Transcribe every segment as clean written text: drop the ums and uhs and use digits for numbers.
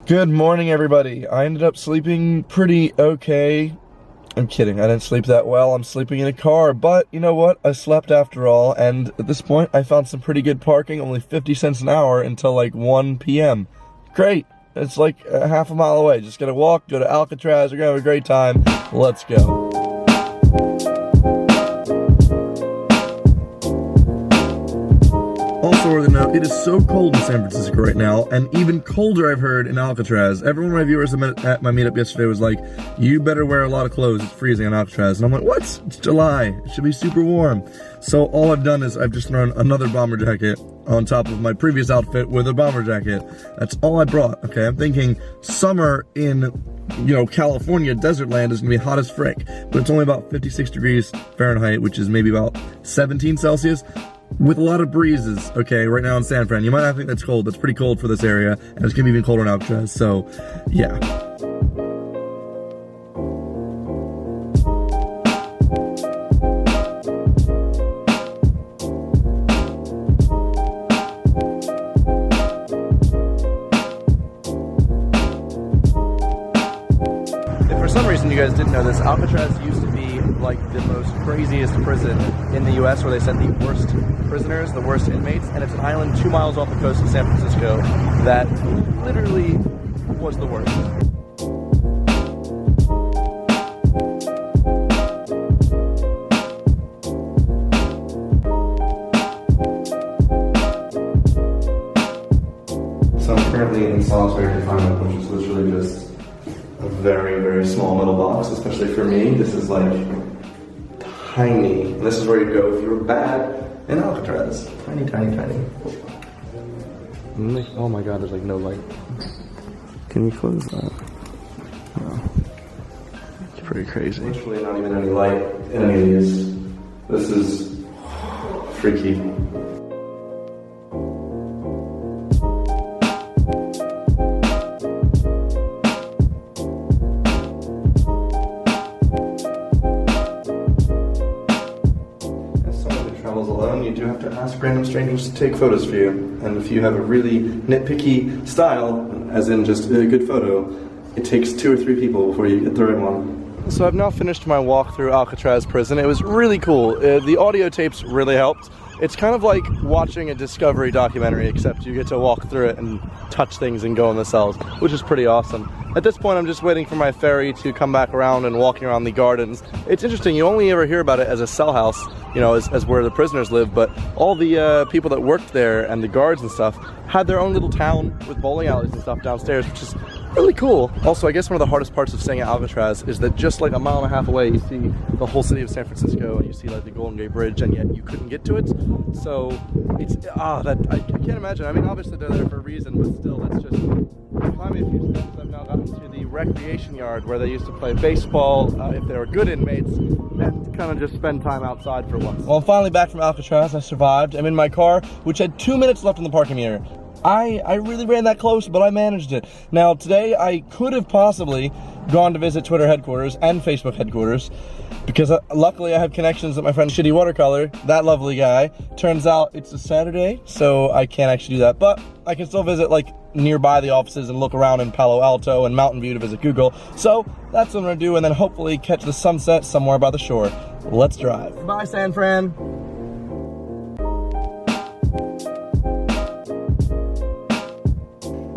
Good morning, everybody. I ended up sleeping pretty okay. I'm kidding, I didn't sleep that well. I'm sleeping in a car, but you know what? I slept after all, and at this point, I found some pretty good parking, only 50 cents an hour until like 1 p.m. Great. It's like a half a mile away. Just gonna walk, go to Alcatraz, we're gonna have a great time. Let's go. Also, worth note, it is so cold in San Francisco right now, and even colder I've heard in Alcatraz. Every one of my viewers at my meetup yesterday was like, you better wear a lot of clothes, it's freezing on Alcatraz. And I'm like, what? It's July, it should be super warm. So all I've done is I've just thrown another bomber jacket on top of my previous outfit with a bomber jacket. That's all I brought, okay? I'm thinking summer in, you know, California, desert land is gonna be hot as frick, but it's only about 56 degrees Fahrenheit, which is maybe about 17 Celsius. With a lot of breezes, okay, right now in San Fran. You might not think that's cold, that's pretty cold for this area, and it's gonna be even colder in Alcatraz, so, yeah. If for some reason you guys didn't know this, Alcatraz used to be like the most craziest prison in the US, where they sent the worst prisoners, the worst inmates, and it's an island 2 miles off the coast of San Francisco that literally was the worst. So I'm currently in solitary confinement, which is literally just a very, very small little box, especially for me. This is like tiny. And this is where you'd go if you were bad in Alcatraz. Tiny, tiny, tiny. Oh my god, there's like no light. Can you close that? No. It's pretty crazy. Literally not even any light in any of these. This is freaky. Alone, you do have to ask random strangers to take photos for you, and if you have a really nitpicky style, as in just a good photo, it takes 2 or 3 people before you get the right one. So I've now finished my walk through Alcatraz prison. It was really cool. The audio tapes really helped. It's kind of like watching a Discovery documentary, except you get to walk through it and touch things and go in the cells, which is pretty awesome. At this point, I'm just waiting for my ferry to come back around and walking around the gardens. It's interesting, you only ever hear about it as a cell house, you know, as where the prisoners live, but all the people that worked there and the guards and stuff had their own little town with bowling alleys and stuff downstairs, which is really cool. Also, I guess one of the hardest parts of staying at Alcatraz is that just like a mile and a half away, you see the whole city of San Francisco, and you see like the Golden Gate Bridge, and yet you couldn't get to it. So it's, that I can't imagine. I mean, obviously they're there for a reason, but still, that's just, climbing a few steps, I've now gotten to the recreation yard where they used to play baseball, if they were good inmates, and kind of just spend time outside for once. Well, I'm finally back from Alcatraz. I survived. I'm in my car, which had 2 minutes left in the parking meter. I really ran that close, but I managed it. Now, today I could have possibly gone to visit Twitter headquarters and Facebook headquarters, because luckily I have connections with my friend Shitty Watercolor, that lovely guy. Turns out it's a Saturday, so I can't actually do that, but I can still visit like nearby the offices and look around in Palo Alto and Mountain View to visit Google. So that's what I'm gonna do, and then hopefully catch the sunset somewhere by the shore. Let's drive. Bye, San Fran.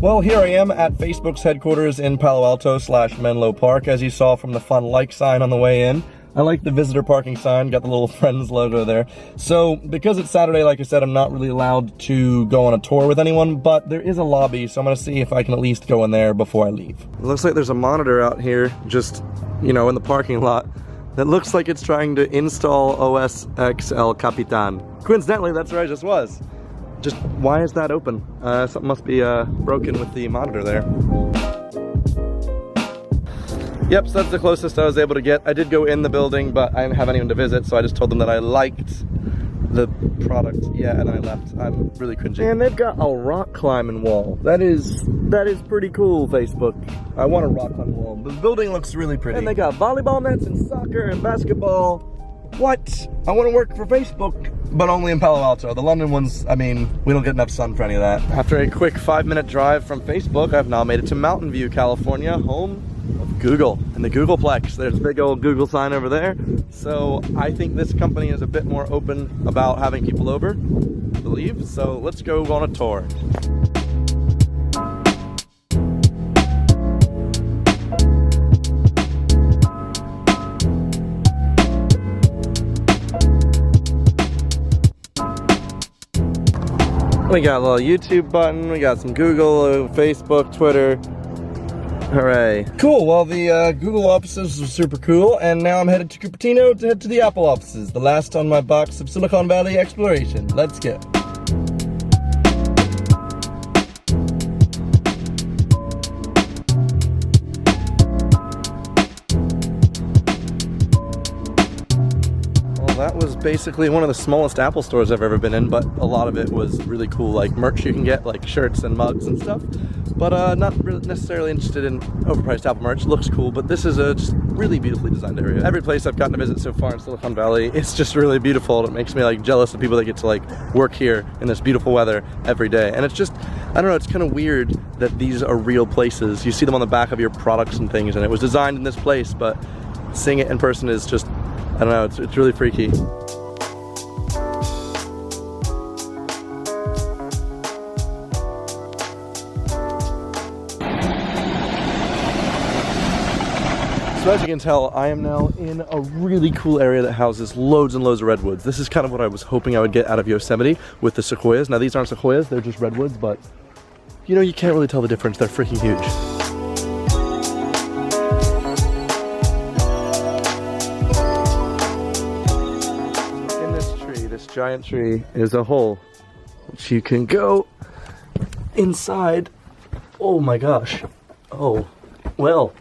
Well, here I am at Facebook's headquarters in Palo Alto / Menlo Park, as you saw from the fun like sign on the way in. I like the visitor parking sign, got the little friends logo there. So, because it's Saturday, like I said, I'm not really allowed to go on a tour with anyone, but there is a lobby, so I'm gonna see if I can at least go in there before I leave. It looks like there's a monitor out here, just, you know, in the parking lot, that looks like it's trying to install OS X El Capitan. Coincidentally, that's where I just was. Just, why is that open? Something must be broken with the monitor there. Yep, so that's the closest I was able to get. I did go in the building, but I didn't have anyone to visit, so I just told them that I liked the product. Yeah, and I left. I'm really cringing. And they've got a rock climbing wall. That is pretty cool, Facebook. I want a rock climbing wall. The building looks really pretty. And they got volleyball nets and soccer and basketball. What? I want to work for Facebook. but only in Palo Alto. The London ones, I mean, we don't get enough sun for any of that. After a quick 5-minute drive from Facebook, I've now made it to Mountain View, California, home of Google and the Googleplex. There's a big old Google sign over there. So I think this company is a bit more open about having people over, I believe. So let's go on a tour. We got a little YouTube button, we got some Google, Facebook, Twitter. Hooray. Cool, well the Google offices were super cool, and now I'm headed to Cupertino to head to the Apple offices, the last on my box of Silicon Valley exploration. Let's go. That was basically one of the smallest Apple stores I've ever been in, but a lot of it was really cool, like merch you can get, like shirts and mugs and stuff. But not really necessarily interested in overpriced Apple merch. Looks cool, but this is a just really beautifully designed area. Every place I've gotten to visit so far in Silicon Valley, it's just really beautiful, and it makes me like jealous of people that get to like work here in this beautiful weather every day. And it's just, I don't know, it's kind of weird that these are real places. You see them on the back of your products and things, and it was designed in this place, but seeing it in person is just, I don't know, it's really freaky. So as you can tell, I am now in a really cool area that houses loads and loads of redwoods. This is kind of what I was hoping I would get out of Yosemite with the sequoias. Now these aren't sequoias, they're just redwoods, but you know, you can't really tell the difference. They're freaking huge. Giant tree is a hole which you can go inside. Oh my gosh. Oh, well,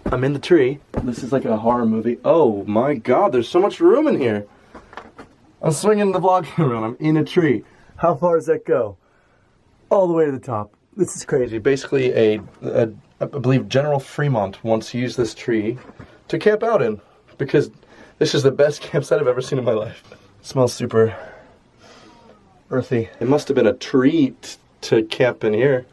I'm in the tree. This is like a horror movie. Oh my god, there's so much room in here. I'm swinging the vlog around. I'm in a tree. How far does that go? All the way to the top. This is crazy. Basically, I believe General Fremont once used this tree to camp out in, because this is the best campsite I've ever seen in my life. Smells super earthy. It must have been a treat to camp in here.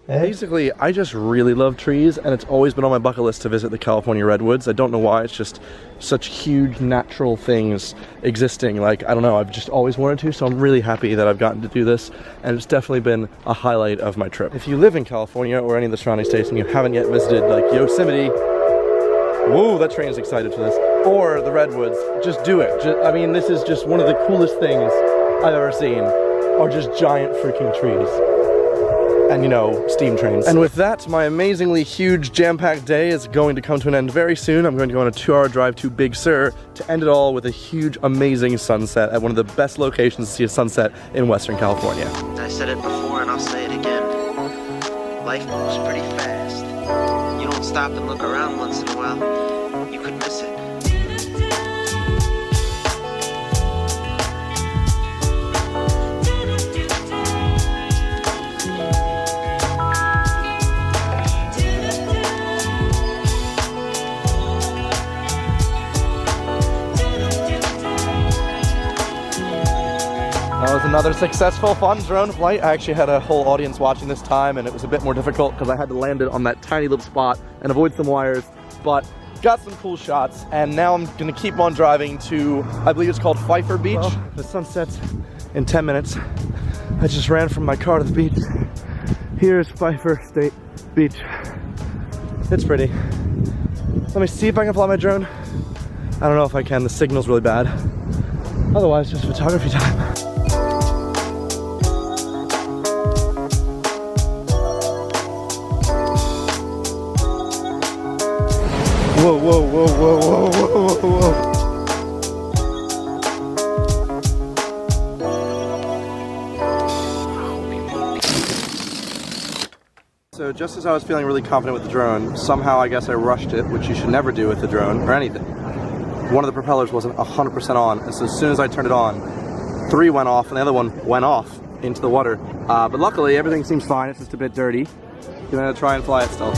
Basically, I just really love trees, and it's always been on my bucket list to visit the California redwoods. I don't know why, it's just such huge natural things existing. Like, I don't know, I've just always wanted to, so I'm really happy that I've gotten to do this, and it's definitely been a highlight of my trip. If you live in California or any of the surrounding states and you haven't yet visited like Yosemite, whoa, that train is excited for this, or the redwoods, just do it. I mean, this is just one of the coolest things I've ever seen, are just giant freaking trees. And, you know, steam trains. And with that, my amazingly huge jam-packed day is going to come to an end very soon. I'm going to go on a 2-hour drive to Big Sur to end it all with a huge, amazing sunset at one of the best locations to see a sunset in Western California. I said it before and I'll say it again. Life moves pretty fast. You don't stop and look around once in a while, you could miss it. That was another successful, fun drone flight. I actually had a whole audience watching this time, and it was a bit more difficult because I had to land it on that tiny little spot and avoid some wires, but got some cool shots. And now I'm gonna keep on driving to, I believe it's called Pfeiffer Beach. Well, the sun sets in 10 minutes. I just ran from my car to the beach. Here's Pfeiffer State Beach. It's pretty. Let me see if I can fly my drone. I don't know if I can, the signal's really bad. Otherwise, just photography time. Whoa, whoa, whoa, whoa, whoa, whoa, whoa, whoa. So just as I was feeling really confident with the drone, somehow I guess I rushed it, which you should never do with the drone or anything. One of the propellers wasn't 100% on, and so as soon as I turned it on, 3 went off and the other one went off into the water. But luckily everything seems fine, it's just a bit dirty. I'm gonna try and fly it still.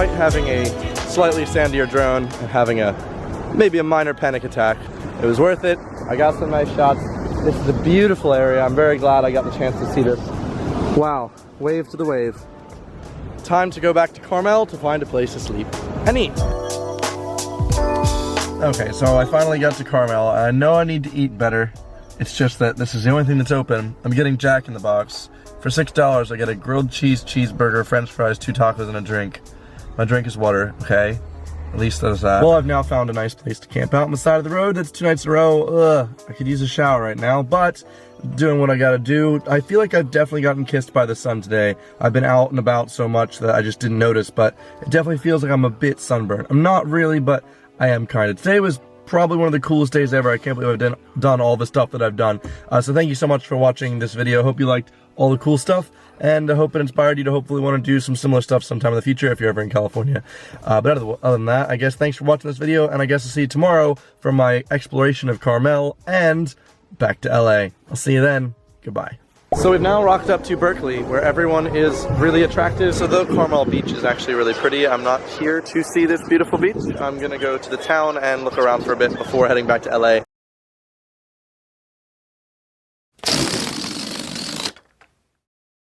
despite having a slightly sandier drone and having maybe a minor panic attack. It was worth it. I got some nice shots. This is a beautiful area. I'm very glad I got the chance to see this. Wow, wave to the wave. Time to go back to Carmel to find a place to sleep and eat. Okay, so I finally got to Carmel. I know I need to eat better. It's just that this is the only thing that's open. I'm getting Jack in the Box. For $6, I get a grilled cheese cheeseburger, french fries, 2 tacos, and a drink. My drink is water, okay? At least there's that. Well, I've now found a nice place to camp out on the side of the road. That's 2 nights in a row. Ugh, I could use a shower right now, but doing what I gotta do. I feel like I've definitely gotten kissed by the sun today. I've been out and about so much that I just didn't notice, but it definitely feels like I'm a bit sunburned. I'm not really, but I am kind of. Today was probably one of the coolest days ever. I can't believe I've done all the stuff that I've done. So thank you so much for watching this video. Hope you liked all the cool stuff, and I hope it inspired you to hopefully want to do some similar stuff sometime in the future if you're ever in California. But other than that, I guess thanks for watching this video, and I guess I'll see you tomorrow for my exploration of Carmel and back to LA. I'll see you then. Goodbye. So we've now rocked up to Berkeley, where everyone is really attractive. So though Carmel Beach is actually really pretty, I'm not here to see this beautiful beach. I'm gonna go to the town and look around for a bit before heading back to LA.